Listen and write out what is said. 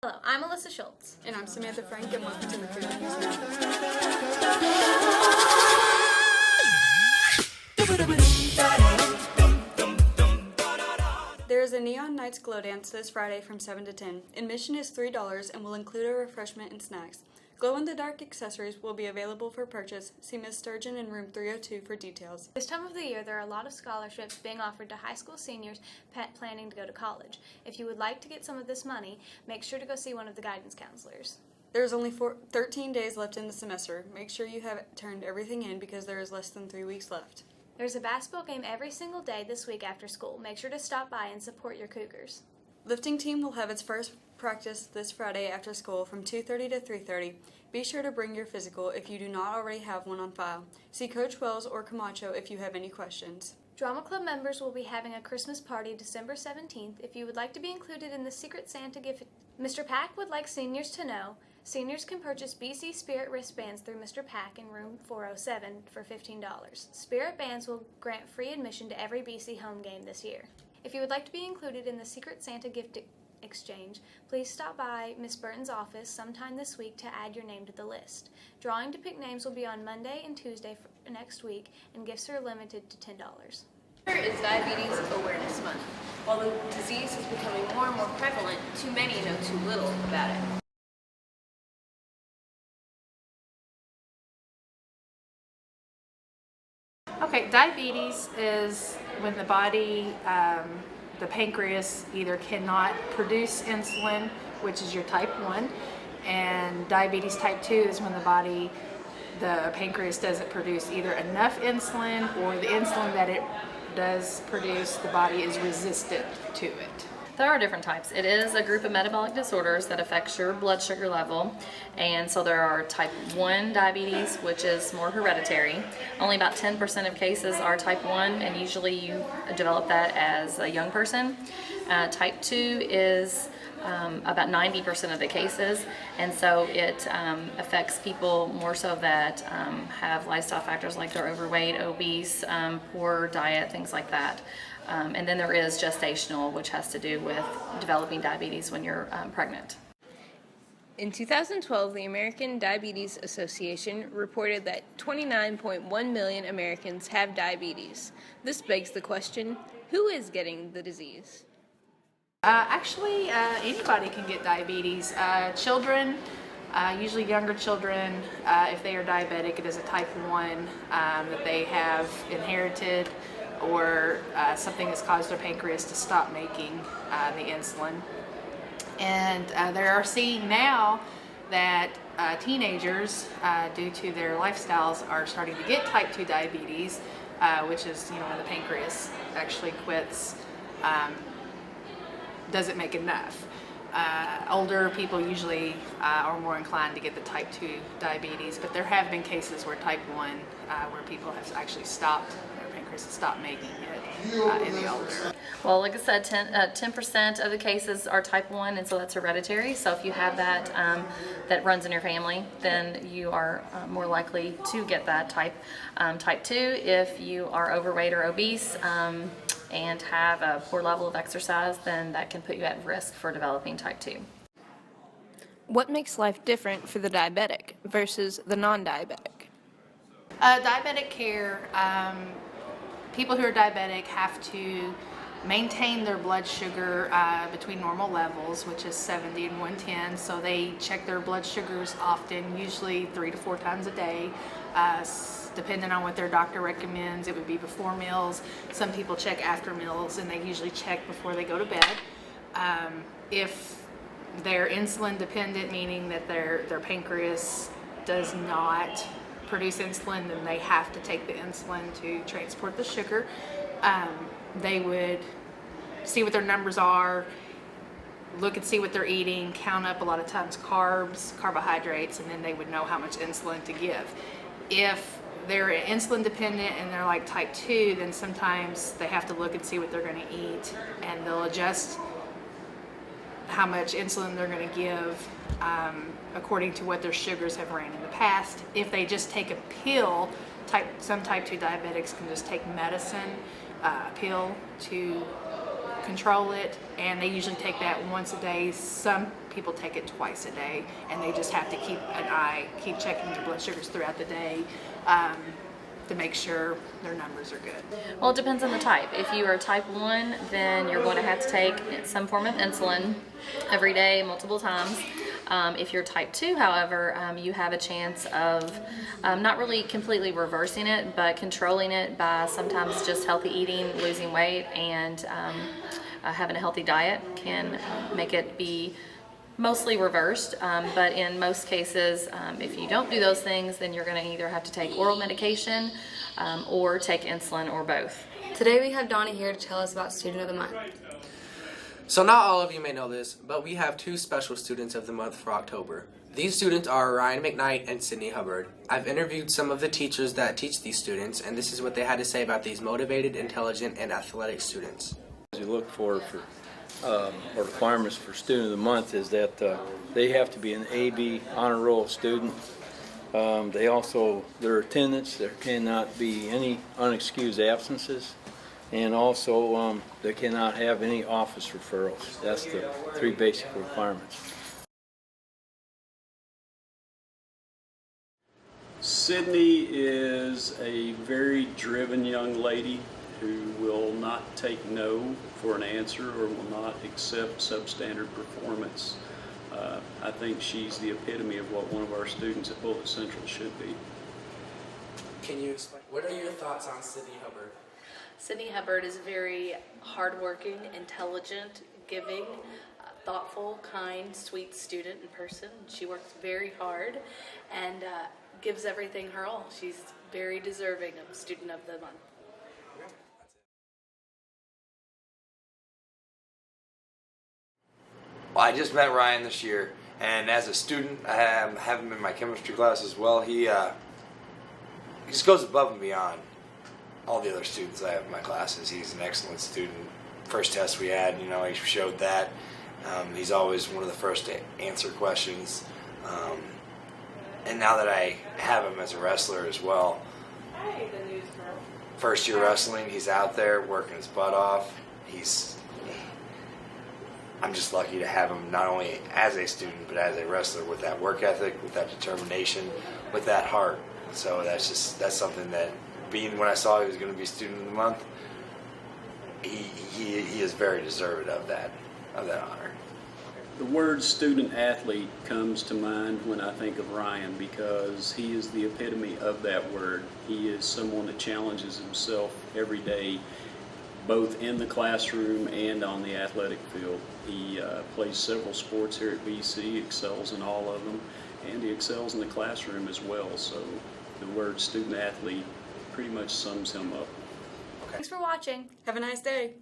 Hello, I'm Alyssa Schultz. And I'm Samantha Frank, and welcome to the Cougar News Now. There is a Neon Nights Glow Dance this Friday from 7 to 10. Admission is $3 and will include a refreshment and snacks. Glow-in-the-dark accessories will be available for purchase. See Ms. Sturgeon in room 302 for details. This time of the year, there are a lot of scholarships being offered to high school seniors planning to go to college. If you would like to get some of this money, make sure to go see one of the guidance counselors. There is only 13 days left in the semester. Make sure you have turned everything in because there is less than 3 weeks left. There's a basketball game every single day this week after school. Make sure to stop by and support your Cougars. Lifting team will have its first practice this Friday after school from 2:30 to 3:30. Be sure to bring your physical if you do not already have one on file. See Coach Wells or Camacho if you have any questions. Drama Club members will be having a Christmas party December 17th. If you would like to be included in the Secret Santa gift, Mr. Pack would like seniors to know seniors can purchase BC Spirit wristbands through Mr. Pack in room 407 for $15. Spirit bands will grant free admission to every BC home game this year. If you would like to be included in the Secret Santa gift exchange, please stop by Miss Burton's office sometime this week to add your name to the list. Drawing to pick names will be on Monday and Tuesday for next week, and gifts are limited to $10. Here is Diabetes Awareness Month. While the disease is becoming more and more prevalent, too many know too little about it. Okay, diabetes is when the body, the pancreas either cannot produce insulin, which is your type 1, and diabetes type 2 is when the pancreas doesn't produce either enough insulin, or the insulin that it does produce, the body is resistant to it. There are different types. It is a group of metabolic disorders that affects your blood sugar level, and so there are type 1 diabetes, which is more hereditary. Only about 10% of cases are type 1, and usually you develop that as a young person. Type 2 is about 90% of the cases, and so it affects people more so that have lifestyle factors like they're overweight, obese, poor diet, things like that. And then there is gestational, which has to do with developing diabetes when you're pregnant. In 2012, the American Diabetes Association reported that 29.1 million Americans have diabetes. This begs the question, who is getting the disease? Actually, anybody can get diabetes. Children, usually younger children, if they are diabetic, it is a type 1 that they have inherited, or something has caused their pancreas to stop making the insulin. And they are seeing now that teenagers, due to their lifestyles, are starting to get type 2 diabetes, which is when the pancreas actually quits, doesn't make enough. Older people usually are more inclined to get the type 2 diabetes, but there have been cases where type 1, where people have actually stopped, their pancreas has stopped making it in the older. Well, like I said, 10% of the cases are type 1, and so that's hereditary. So if you have that that runs in your family, then you are more likely to get that type. Type 2, if you are overweight or obese, and have a poor level of exercise, then that can put you at risk for developing type 2. What makes life different for the diabetic versus the non-diabetic? Diabetic care, people who are diabetic have to maintain their blood sugar between normal levels, which is 70 and 110, so they check their blood sugars often, usually 3 to 4 times a day. Depending on what their doctor recommends, it would be before meals. Some people check after meals, and they usually check before they go to bed. If they're insulin dependent, meaning that their pancreas does not produce insulin, then they have to take the insulin to transport the sugar. They would see what their numbers are, look and see what they're eating, count up a lot of times carbs, carbohydrates, and then they would know how much insulin to give. If they're insulin dependent and they're like type 2, then sometimes they have to look and see what they're going to eat, and they'll adjust how much insulin they're going to give according to what their sugars have ran in the past. If they just take a pill, some type 2 diabetics can just take medicine, a pill to control it, and they usually take that once a day. Some people take it twice a day, and they just have to keep checking their blood sugars throughout the day to make sure their numbers are good. Well, it depends on the type. If you are type 1, then you're going to have to take some form of insulin every day, multiple times. If you're type 2, however, you have a chance of not really completely reversing it, but controlling it by sometimes just healthy eating, losing weight, and having a healthy diet can make it be mostly reversed, but in most cases, if you don't do those things, then you're going to either have to take oral medication or take insulin, or both. Today we have Donnie here to tell us about Student of the Month. So not all of you may know this, but we have 2 special students of the month for October. These students are Ryan McKnight and Sydney Hubbard. I've interviewed some of the teachers that teach these students, and this is what they had to say about these motivated, intelligent, and athletic students. As you look for or requirements for Student of the Month is that they have to be an AB honor roll student. They also, their attendance, there cannot be any unexcused absences, and also they cannot have any office referrals. That's the 3 basic requirements. Sydney is a very driven young lady who will not take no for an answer or will not accept substandard performance. I think she's the epitome of what one of our students at Bullitt Central should be. Can you explain, what are your thoughts on Sydney Hubbard? Sydney Hubbard is very hardworking, intelligent, giving, thoughtful, kind, sweet student and person. She works very hard and gives everything her all. She's very deserving of Student of the Month. Well, I just met Ryan this year, and as a student, I have him in my chemistry class as well. He just goes above and beyond all the other students I have in my classes. He's an excellent student. First test we had, he showed that. He's always one of the first to answer questions. And now that I have him as a wrestler as well, first year wrestling, he's out there working his butt off. I'm just lucky to have him not only as a student, but as a wrestler with that work ethic, with that determination, with that heart. So that's something that, when I saw he was going to be Student of the Month, he is very deserving of that honor. The word student athlete comes to mind when I think of Ryan because he is the epitome of that word. He is someone that challenges himself every day, both in the classroom and on the athletic field. He plays several sports here at BC, excels in all of them, and he excels in the classroom as well. So the word student athlete pretty much sums him up. Thanks for watching. Have a nice day.